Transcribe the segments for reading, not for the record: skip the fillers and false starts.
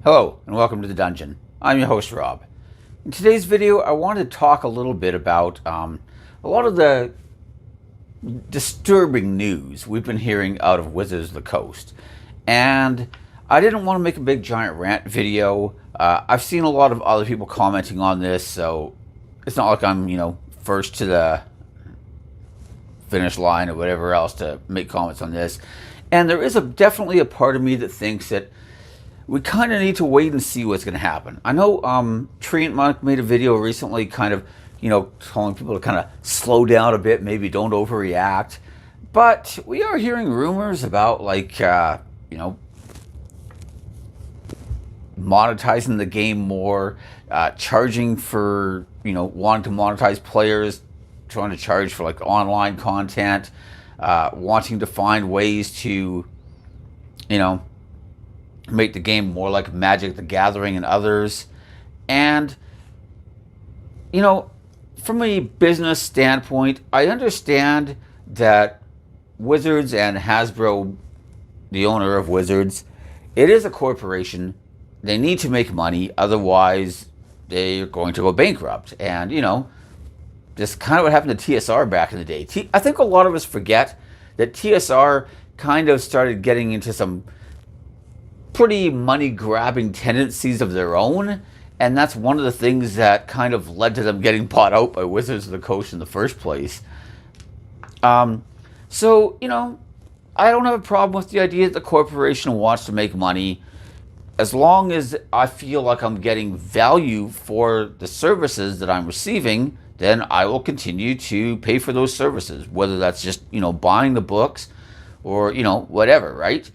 Hello and welcome to the dungeon. I'm your host Rob. In today's video I wanted to talk a little bit about a lot of the disturbing news we've been hearing out of Wizards of the Coast. And I didn't want to make a big giant rant video. I've seen a lot of other people commenting on this, so it's not like I'm, first to the finish line or whatever else to make comments on this. And there is definitely a part of me that thinks that we kind of need to wait and see what's going to happen. I know Tree and Monk made a video recently kind of, telling people to kind of slow down a bit, maybe don't overreact. But we are hearing rumors about monetizing the game more, charging for, wanting to monetize players, trying to charge for like online content, wanting to find ways to, make the game more like Magic the Gathering and others. And, from a business standpoint, I understand that Wizards and Hasbro, the owner of Wizards, it is a corporation. They need to make money, otherwise they're going to go bankrupt. And, just kind of what happened to TSR back in the day. I think a lot of us forget that TSR kind of started getting into some pretty money-grabbing tendencies of their own, and that's one of the things that kind of led to them getting bought out by Wizards of the Coast in the first place. So, I don't have a problem with the idea that the corporation wants to make money, as long as I feel like I'm getting value for the services that I'm receiving. Then I will continue to pay for those services, whether that's just, buying the books or, whatever, right?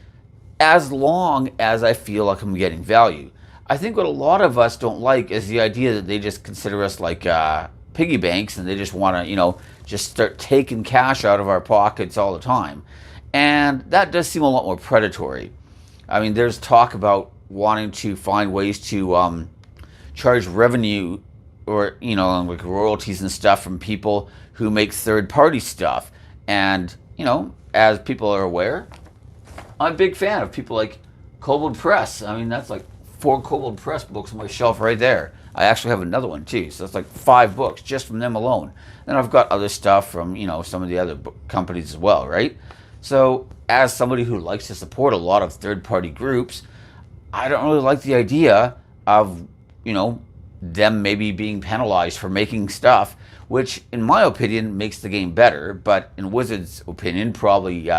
As long as I feel like I'm getting value. I think what a lot of us don't like is the idea that they just consider us like piggy banks, and they just want to, just start taking cash out of our pockets all the time. And that does seem a lot more predatory. I mean, there's talk about wanting to find ways to charge revenue or, like royalties and stuff from people who make third-party stuff. And, as people are aware, I'm a big fan of people like Kobold Press. I mean, that's like 4 Kobold Press books on my shelf right there. I actually have another one too, so that's like 5 books just from them alone. Then I've got other stuff from, some of the other companies as well, right? So as somebody who likes to support a lot of third-party groups, I don't really like the idea of, them maybe being penalized for making stuff, which in my opinion makes the game better, but in Wizards' opinion probably,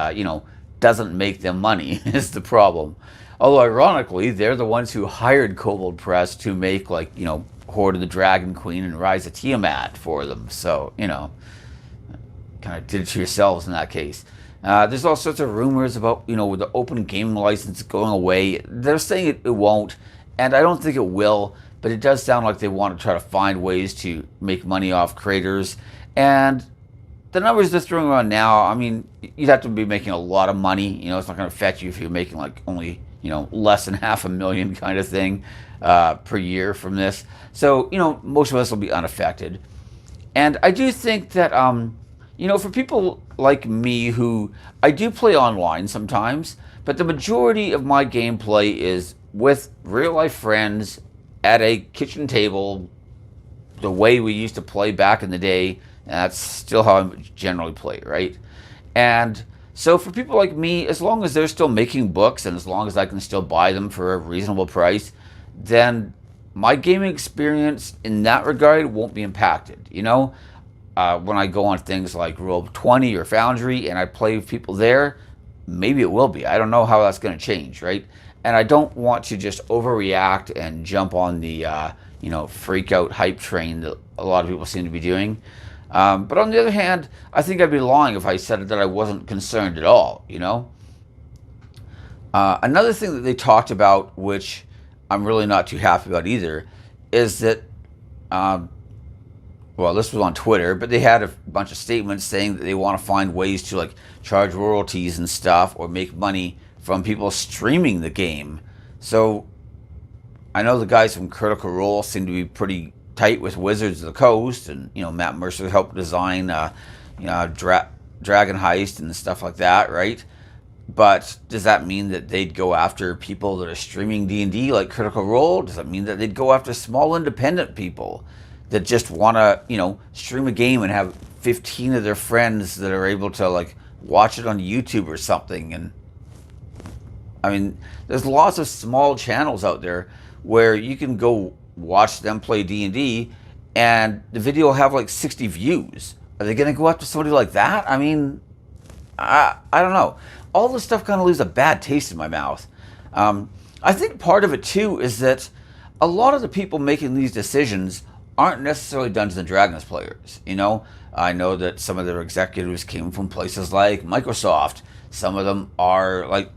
doesn't make them money is the problem. Although ironically, they're the ones who hired Kobold Press to make Hoard of the Dragon Queen and Rise of Tiamat for them. So, kind of did it to yourselves in that case. There's all sorts of rumors about, with the open gaming license going away. They're saying it won't, and I don't think it will, but it does sound like they want to try to find ways to make money off creators. And the numbers they're throwing around now, I mean, you'd have to be making a lot of money. It's not going to affect you if you're making like only, less than $500,000 kind of thing per year from this. So, most of us will be unaffected. And I do think that, for people like me who, I do play online sometimes, but the majority of my gameplay is with real life friends at a kitchen table, the way we used to play back in the day. And that's still how I generally play, right? And so for people like me, as long as they're still making books and as long as I can still buy them for a reasonable price, then my gaming experience in that regard won't be impacted. When I go on things like Roll20 or Foundry and I play with people there, maybe it will be. I don't know how that's going to change, right? And I don't want to just overreact and jump on the, freak out hype train that a lot of people seem to be doing. But on the other hand, I think I'd be lying if I said that I wasn't concerned at all, Another thing that they talked about, which I'm really not too happy about either, is that, this was on Twitter, but they had a bunch of statements saying that they want to find ways to charge royalties and stuff or make money from people streaming the game. So I know the guys from Critical Role seem to be pretty tight with Wizards of the Coast, and Matt Mercer helped design Dragon Heist and stuff like that, right? But does that mean that they'd go after people that are streaming D&D like Critical Role? Does that mean that they'd go after small independent people that just want to, stream a game and have 15 of their friends that are able to like watch it on YouTube or something? And I mean, there's lots of small channels out there where you can go watch them play D&D and the video will have like 60 views. Are they going to go after somebody like that? I mean, I don't know. All this stuff kind of leaves a bad taste in my mouth. I think part of it too is that a lot of the people making these decisions aren't necessarily Dungeons and Dragons players. I know that some of their executives came from places like Microsoft. Some of them are like,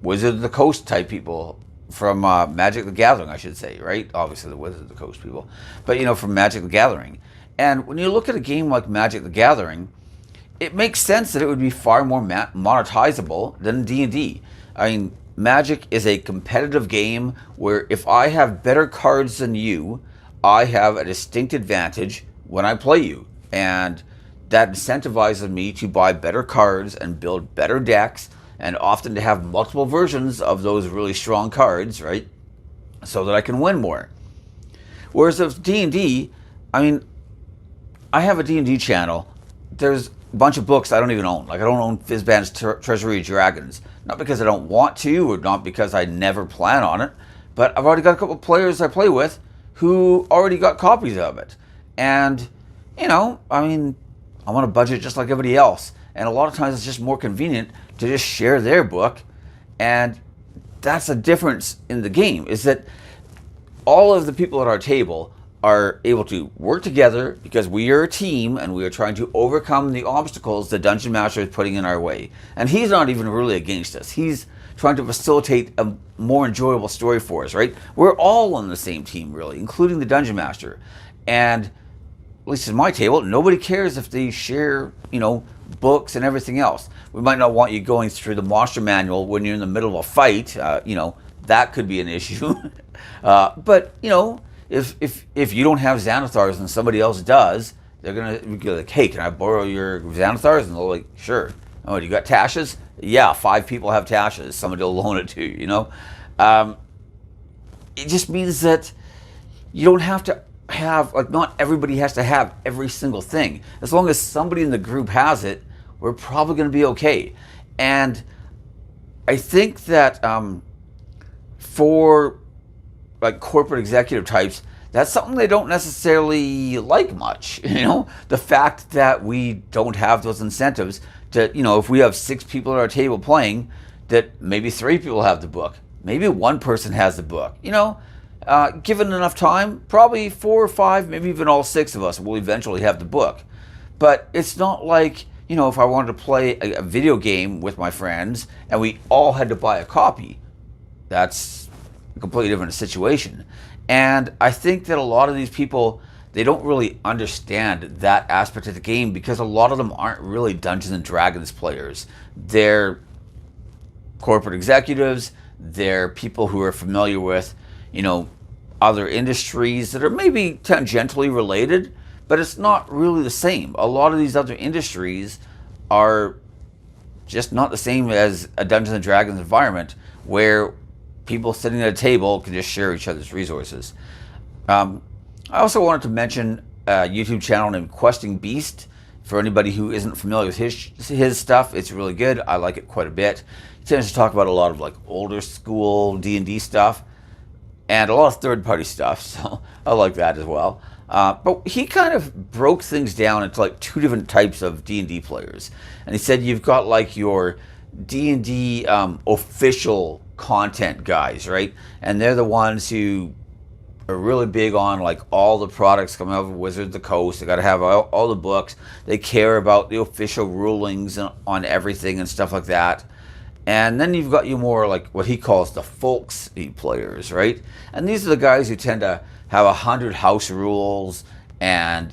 Wizard of the Coast type people from Magic the Gathering, I should say, right? Obviously the Wizard of the Coast people, but from Magic the Gathering. And when you look at a game like Magic the Gathering, it makes sense that it would be far more monetizable than D&D. I mean, Magic is a competitive game where if I have better cards than you, I have a distinct advantage when I play you. And that incentivizes me to buy better cards and build better decks, and often to have multiple versions of those really strong cards, right? So that I can win more. Whereas with D&D, I mean, I have a D&D channel. There's a bunch of books I don't even own. Like, I don't own Fizban's Treasury of Dragons. Not because I don't want to, or not because I never plan on it, but I've already got a couple of players I play with who already got copies of it. And, I mean, I'm on a budget just like everybody else. And a lot of times it's just more convenient to just share their book. And that's a difference in the game, is that all of the people at our table are able to work together because we are a team and we are trying to overcome the obstacles the Dungeon Master is putting in our way. And he's not even really against us. He's trying to facilitate a more enjoyable story for us, right? We're all on the same team, really, including the Dungeon Master. And at least at my table, nobody cares if they share, books and everything else. We might not want you going through the monster manual when you're in the middle of a fight. That could be an issue. But, if you don't have Xanathars and somebody else does, they're going to be like, hey, can I borrow your Xanathars? And they're like, sure. Oh, you got Tashes? Yeah, 5 people have Tashes. Somebody will loan it to you, It just means that you don't have to have, like, not everybody has to have every single thing. As long as somebody in the group has it, we're probably going to be okay. And I think that for like corporate executive types, that's something they don't necessarily like much. The fact that we don't have those incentives to, if we have 6 people at our table playing, that maybe 3 people have the book, maybe 1 person has the book, given enough time, probably 4 or 5, maybe even all 6 of us will eventually have the book. But it's not like, if I wanted to play a video game with my friends and we all had to buy a copy, that's a completely different situation. And I think that a lot of these people, they don't really understand that aspect of the game because a lot of them aren't really Dungeons and Dragons players. They're corporate executives, they're people who are familiar with, other industries that are maybe tangentially related, but it's not really the same. A lot of these other industries are just not the same as a Dungeons and Dragons environment where people sitting at a table can just share each other's resources. I also wanted to mention a YouTube channel named Questing Beast. For anybody who isn't familiar with his stuff, it's really good. I like it quite a bit. He tends to talk about a lot of like older school D&D stuff and a lot of third-party stuff, so I like that as well. But he kind of broke things down into like 2 different types of D&D players. And he said you've got like your D&D official content guys, right? And they're the ones who are really big on like all the products coming out of Wizard of the Coast. They got to have all the books. They care about the official rulings on everything and stuff like that. And then you've got your more like what he calls the folksy players, right? And these are the guys who tend to have 100 house rules, and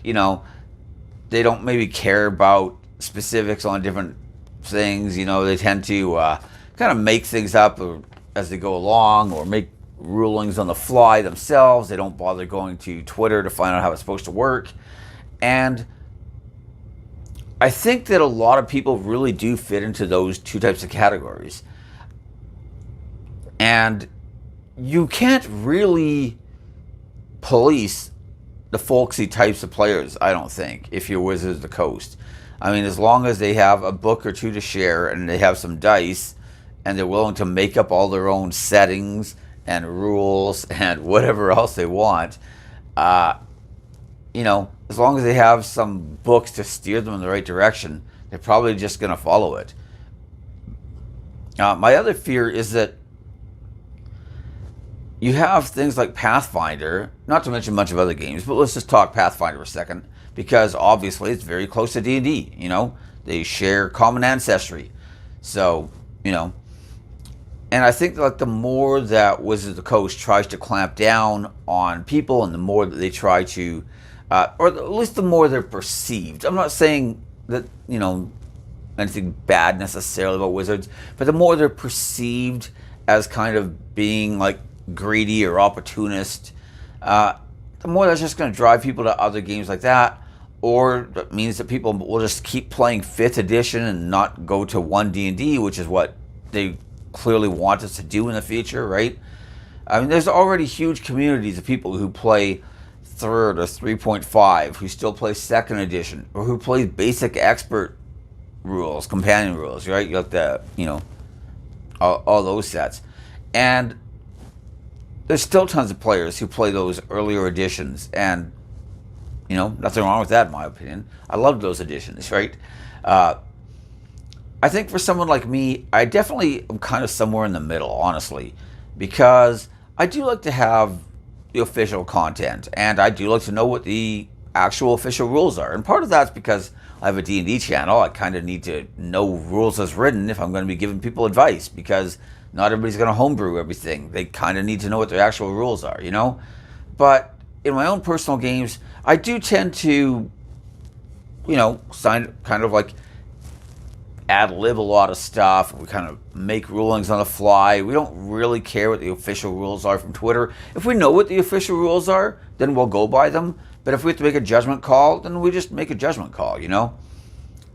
they don't maybe care about specifics on different things. They tend to kind of make things up as they go along, or make rulings on the fly themselves. They don't bother going to Twitter to find out how it's supposed to work. And I think that a lot of people really do fit into those two types of categories. And you can't really police the folksy types of players, I don't think, if you're Wizards of the Coast. I mean, as long as they have a book or two to share and they have some dice and they're willing to make up all their own settings and rules and whatever else they want, as long as they have some books to steer them in the right direction, they're probably just going to follow it. My other fear is that you have things like Pathfinder, not to mention a bunch of other games, but let's just talk Pathfinder for a second, because obviously it's very close to D&D, They share common ancestry. So, and I think like the more that Wizards of the Coast tries to clamp down on people and the more that they try to, or at least the more they're perceived. I'm not saying that, anything bad necessarily about Wizards, but the more they're perceived as kind of being like greedy or opportunist, the more that's just going to drive people to other games like that, or that means that people will just keep playing 5th edition and not go to 1 D&D, which is what they clearly want us to do in the future, right? I mean, there's already huge communities of people who play 3rd or 3.5, who still play 2nd edition, or who play basic expert rules, companion rules, right? You have all those sets. And there's still tons of players who play those earlier editions, and nothing wrong with that in my opinion. I love those editions, right? I think for someone like me, I definitely am kind of somewhere in the middle, honestly, because I do like to have the official content, and I do like to know what the actual official rules are. And part of that's because I have a D&D channel. I kind of need to know rules as written if I'm going to be giving people advice, because not everybody's going to homebrew everything. They kind of need to know what their actual rules are, But in my own personal games, I do tend to, kind of like ad-lib a lot of stuff. We kind of make rulings on the fly. We don't really care what the official rules are from Twitter. If we know what the official rules are, then we'll go by them. But if we have to make a judgment call, then we just make a judgment call,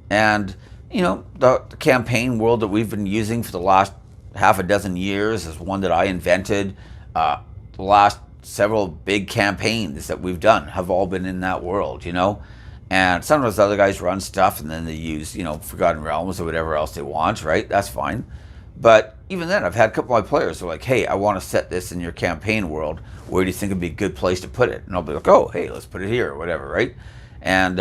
And, the campaign world that we've been using for the last half a dozen years is one that I invented. The last several big campaigns that we've done have all been in that world, And sometimes other guys run stuff and then they use, Forgotten Realms or whatever else they want, right? That's fine. But even then, I've had a couple of my players who are like, hey, I want to set this in your campaign world. Where do you think would be a good place to put it? And I'll be like, oh, hey, let's put it here or whatever, right? And,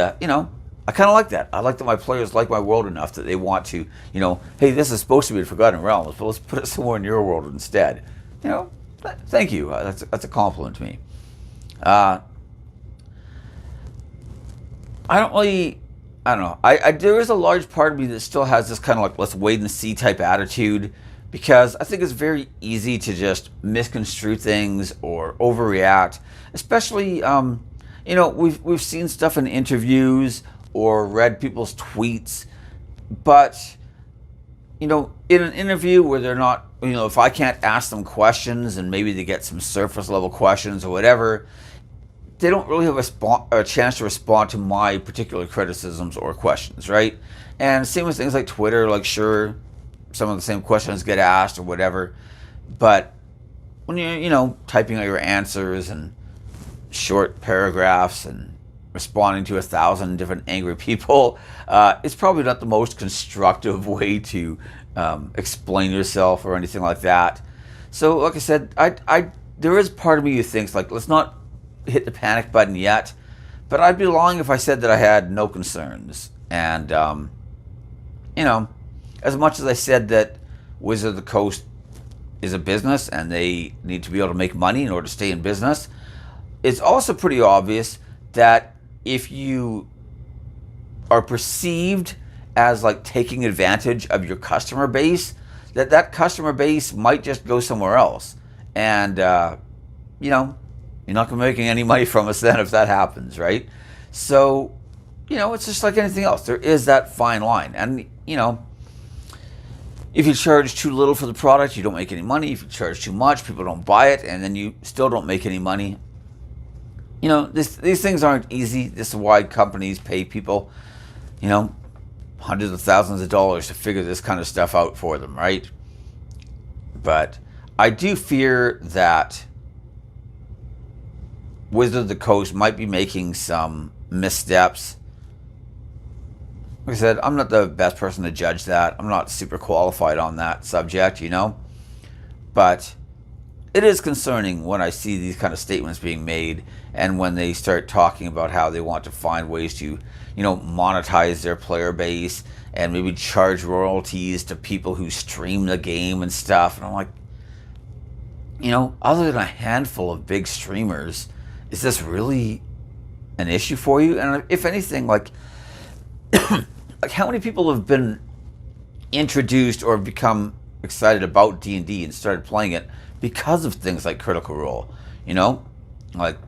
I kind of like that. I like that my players like my world enough that they want to, hey, this is supposed to be the Forgotten Realms, but let's put it somewhere in your world instead. Thank you. That's a compliment to me. I don't know. There is a large part of me that still has this kind of like let's wait and see type attitude, because I think it's very easy to just misconstrue things or overreact, especially we've seen stuff in interviews or read people's tweets, but in an interview where they're not, if I can't ask them questions and maybe they get some surface level questions or whatever, they don't really have a chance to respond to my particular criticisms or questions, right? And same with things like Twitter, like sure, some of the same questions get asked or whatever, but when you're, typing out your answers and short paragraphs and responding to 1,000 different angry people, it's probably not the most constructive way to explain yourself or anything like that. So, like I said, there is part of me who thinks like, let's not hit the panic button yet, but I'd be lying if I said that I had no concerns. And as much as I said that Wizard of the Coast is a business and they need to be able to make money in order to stay in business, it's also pretty obvious that if you are perceived as like taking advantage of your customer base, that customer base might just go somewhere else. And, you're not going to be making any money from us then if that happens, right? So, it's just like anything else. There is that fine line. And, if you charge too little for the product, you don't make any money. If you charge too much, people don't buy it, and then you still don't make any money. These things aren't easy. This is why companies pay people, hundreds of thousands of dollars to figure this kind of stuff out for them, right? But I do fear that Wizards of the Coast might be making some missteps. Like I said, I'm not the best person to judge that. I'm not super qualified on that subject, But it is concerning when I see these kind of statements being made, and when they start talking about how they want to find ways to, monetize their player base and maybe charge royalties to people who stream the game and stuff. And I'm like, other than a handful of big streamers, is this really an issue for you? And if anything, like how many people have been introduced or become excited about D&D and started playing it because of things like Critical Role? Like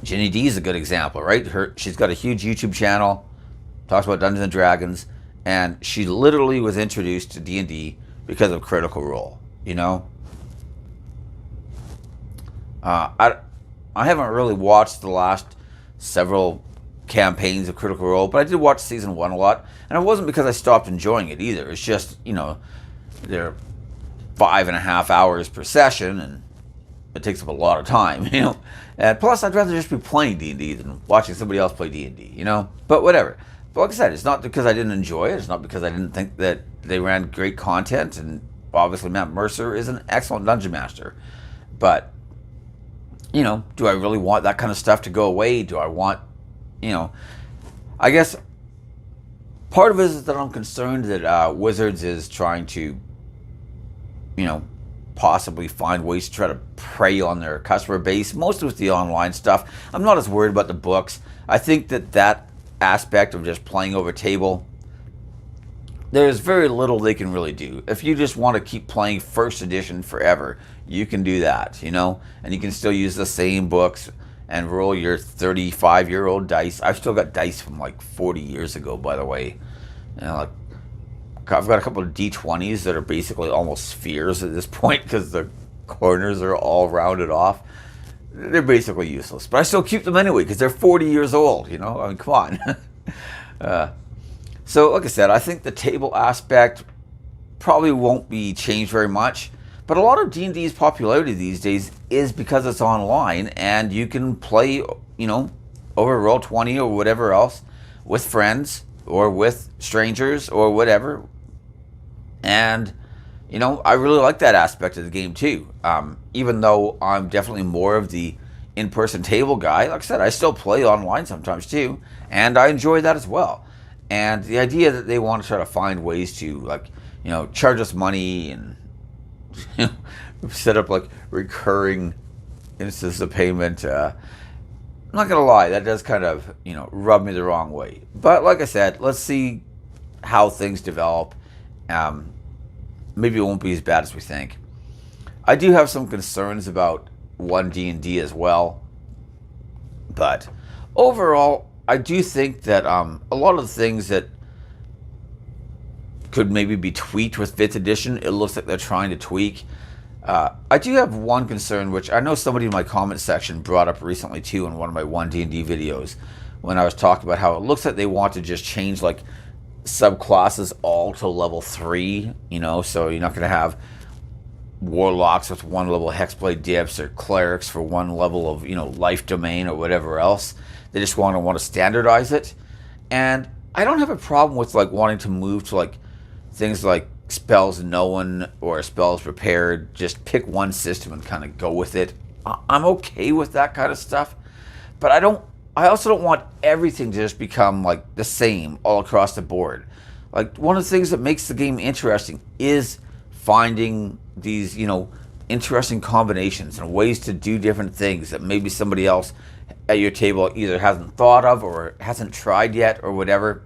Ginny D is a good example, right? She's got a huge YouTube channel, talks about Dungeons and Dragons, and she literally was introduced to D&D because of Critical Role. I haven't really watched the last several campaigns of Critical Role, but I did watch season 1 a lot, and it wasn't because I stopped enjoying it either. It's just, they're 5.5 hours per session, and it takes up a lot of time, And plus, I'd rather just be playing D&D than watching somebody else play D&D, But whatever. But like I said, it's not because I didn't enjoy it. It's not because I didn't think that they ran great content, and obviously Matt Mercer is an excellent dungeon master. But, do I really want that kind of stuff to go away? Do I want, I guess part of it is that I'm concerned that Wizards is trying to, possibly find ways to try to prey on their customer base, mostly with the online stuff. I'm not as worried about the books. I think that aspect of just playing over table, there's very little they can really do. If you just want to keep playing first edition forever, you can do that, and you can still use the same books and roll your 35-year-old dice. I've still got dice from like 40 years ago, by the way. I've got a couple of D20s that are basically almost spheres at this point because the corners are all rounded off. They're basically useless, but I still keep them anyway because they're 40 years old, I mean, come on. So, like I said, I think the table aspect probably won't be changed very much, but a lot of D&D's popularity these days is because it's online, and you can play, over Roll20 or whatever else with friends or with strangers or whatever. And, I really like that aspect of the game too. Even though I'm definitely more of the in-person table guy, like I said, I still play online sometimes too, and I enjoy that as well. And the idea that they want to try to find ways to, charge us money and, set up like recurring instances of payment, I'm not going to lie, that does kind of, rub me the wrong way. But like I said, let's see how things develop. Maybe it won't be as bad as we think. I do have some concerns about 1D&D as well. But overall, I do think that a lot of the things that could maybe be tweaked with 5th edition, it looks like they're trying to tweak. I do have one concern, which I know somebody in my comment section brought up recently too in one of my 1D&D videos, when I was talking about how it looks like they want to just change like subclasses all to level 3, so you're not going to have warlocks with 1 level hexblade dips or clerics for 1 level of life domain or whatever else. They just want to standardize it, and I don't have a problem with like wanting to move to like things like spells known or spells prepared. Just pick one system and kind of go with it. I'm okay with that kind of stuff, but I also don't want everything to just become like the same all across the board. Like, one of the things that makes the game interesting is finding these, interesting combinations and ways to do different things that maybe somebody else at your table either hasn't thought of or hasn't tried yet or whatever.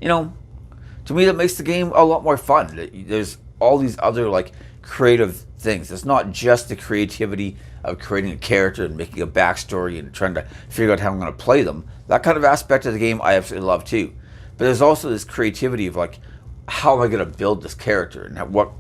To me, that makes the game a lot more fun. There's all these other like creative things. It's not just the creativity of creating a character and making a backstory and trying to figure out how I'm going to play them. That kind of aspect of the game I absolutely love too. But there's also this creativity of like, how am I going to build this character, and what,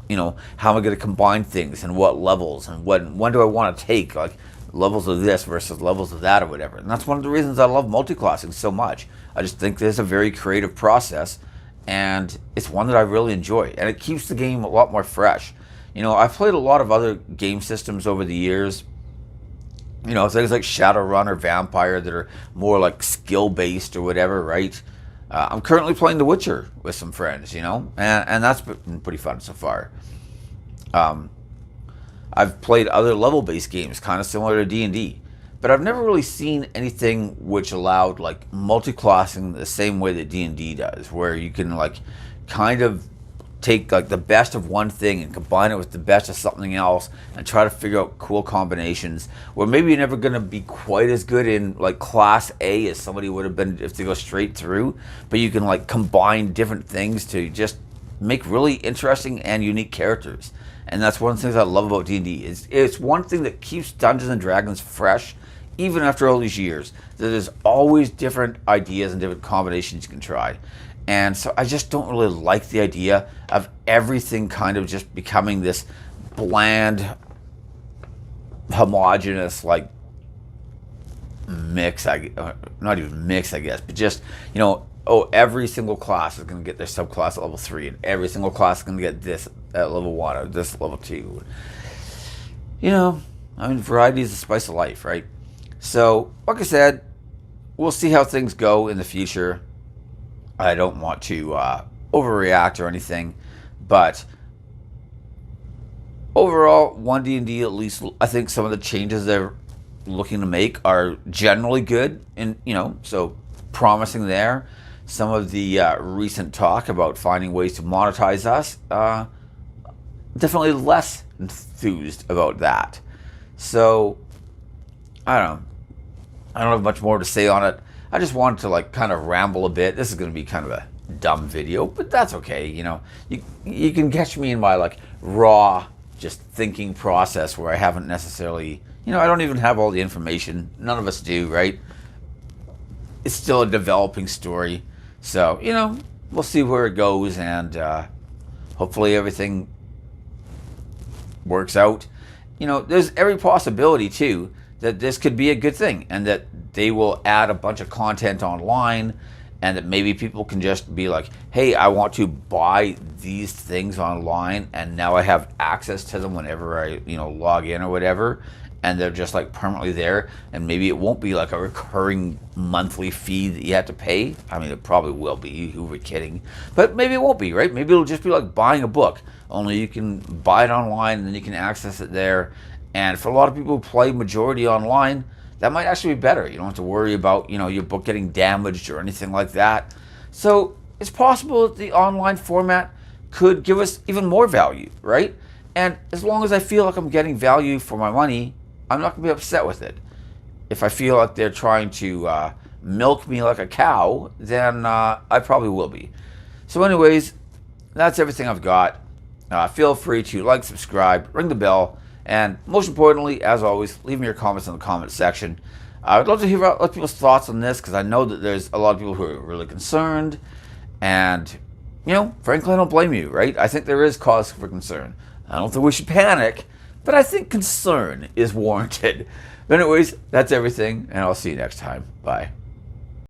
how am I going to combine things and what levels, and when do I want to take like levels of this versus levels of that or whatever. And that's one of the reasons I love multi-classing so much. I just think there's a very creative process, and it's one that I really enjoy, and it keeps the game a lot more fresh. I've played a lot of other game systems over the years. Things like Shadowrun or Vampire that are more like skill-based or whatever, right? I'm currently playing The Witcher with some friends, and that's been pretty fun so far. I've played other level-based games, kind of similar to D&D, but I've never really seen anything which allowed like multi-classing the same way that D&D does, where you can like kind of take like the best of one thing and combine it with the best of something else and try to figure out cool combinations where maybe you're never going to be quite as good in like class A as somebody would have been if they go straight through, but you can like combine different things to just make really interesting and unique characters. And that's one of the things I love about D&D. It's one thing that keeps Dungeons and Dragons fresh even after all these years. There's always different ideas and different combinations you can try. And so I just don't really like the idea of everything kind of just becoming this bland, homogenous, like, mix. Not even mix, I guess, but just, every single class is going to get their subclass at level 3, and every single class is going to get this at level 1 or this at level 2. Variety is the spice of life, right? So, like I said, we'll see how things go in the future. I don't want to overreact or anything, but overall, 1D&D, at least, I think some of the changes they're looking to make are generally good, and so promising there. Some of the recent talk about finding ways to monetize us, definitely less enthused about that. So I don't have much more to say on it. I just wanted to like kind of ramble a bit. This is going to be kind of a dumb video, but that's okay. You can catch me in my like raw, just thinking process where I haven't necessarily, I don't even have all the information. None of us do, right? It's still a developing story. So, we'll see where it goes, and hopefully everything works out. There's every possibility too that this could be a good thing, and that they will add a bunch of content online, and that maybe people can just be like, hey, I want to buy these things online, and now I have access to them whenever I log in or whatever, and they're just like permanently there, and maybe it won't be like a recurring monthly fee that you have to pay. I mean, it probably will be, who are kidding, but maybe it won't be, right? Maybe it'll just be like buying a book, only you can buy it online and then you can access it there. And for a lot of people who play majority online, that might actually be better. You don't have to worry about, your book getting damaged or anything like that. So it's possible that the online format could give us even more value, right? And as long as I feel like I'm getting value for my money, I'm not going to be upset with it. If I feel like they're trying to milk me like a cow, then I probably will be. So anyways, that's everything I've got. Feel free to like, subscribe, ring the bell, and most importantly, as always, leave me your comments in the comment section. I would love to hear about other people's thoughts on this, because I know that there's a lot of people who are really concerned, and, frankly, I don't blame you, right? I think there is cause for concern. I don't think we should panic, but I think concern is warranted. But anyways, that's everything, and I'll see you next time. Bye.